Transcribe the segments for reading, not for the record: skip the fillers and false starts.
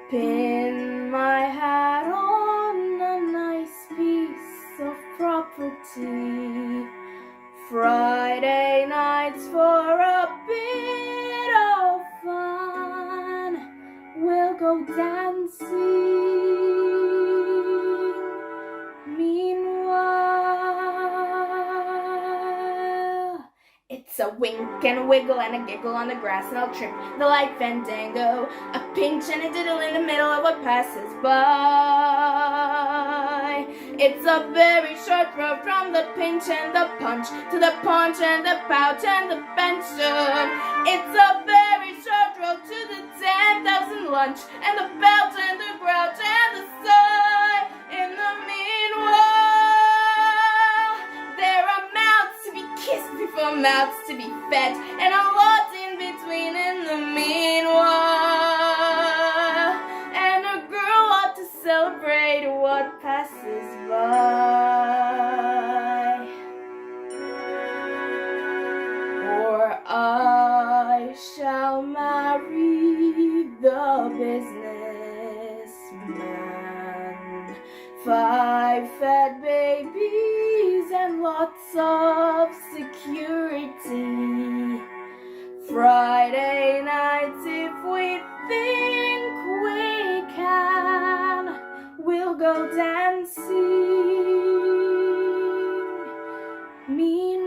Pin my hat on a nice piece of property. Friday nights for a bit of fun. We'll go dancing. Meanwhile, it's a wink and a wiggle and a giggle on the grass, and I'll trip the light fandango, a pinch and a diddle in the middle of what passes by. It's a very short road from the pinch and the punch to the paunch and the pouch and the pension. It's a very short road to the 10,000 lunch and the belt and the grouch and the sigh. In the meanwhile, there are mouths to be kissed before mouths to be fed, and a lot in between in the meanwhile. And a girl ought to celebrate what passes by. Or I shall marry the businessman. 5 fat babies and lots of security. Friday nights, if we think we can, we'll go dancing. Meanwhile,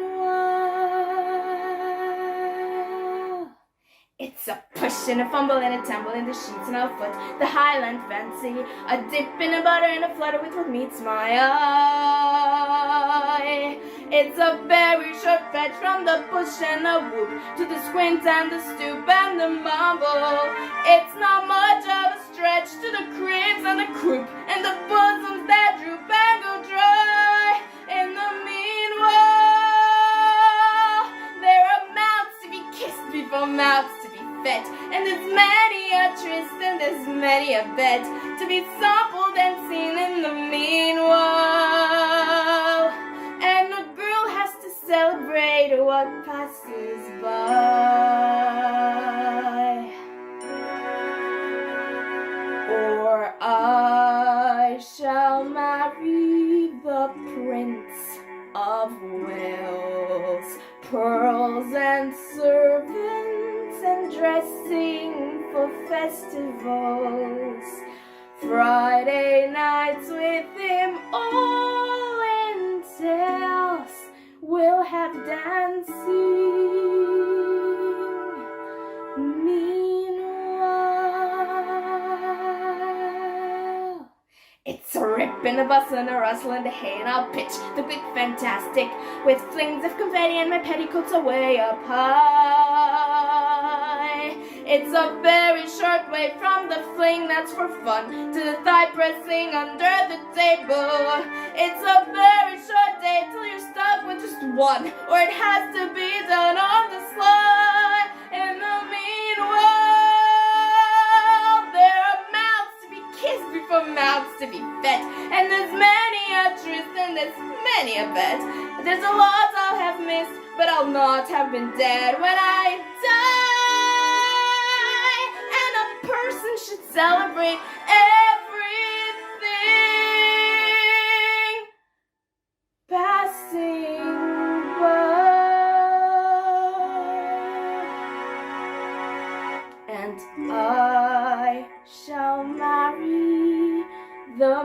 it's a push and a fumble and a tumble in the sheets and a foot, the Highland fancy, a dip in a butter and a flutter with what meets my eye. It's a very short fetch from the push and the whoop to the squint and the stoop and the mumble. It's not much of a stretch to the cribs and the croup and the bosoms that droop and go dry. In the meanwhile, there are mouths to be kissed before mouths to be fed, and there's many a tryst and there's many a bet to be sampled and seen in the meanwhile. And a girl has to celebrate what passes by. Or I shall marry the Prince of Wales, pearls and servants and dressing for festivals. Friday nights with him all entails. We'll have dancing. Meanwhile, it's a rip and a bustle and a rustle and a hay, and I'll pitch the quick fantastic with flings of confetti and my petticoats are way up high. It's a very short way from the fling that's for fun to the thigh pressing under the table. It's a very short day till you're stuck with just one, or it has to be done on the sly. In the meanwhile, there are mouths to be kissed before mouths to be fed, and there's many a tryst and there's many a bet. There's a lot I'll have missed, but I'll not have been dead when I die. And a person should celebrate everything passing by. And I shall marry the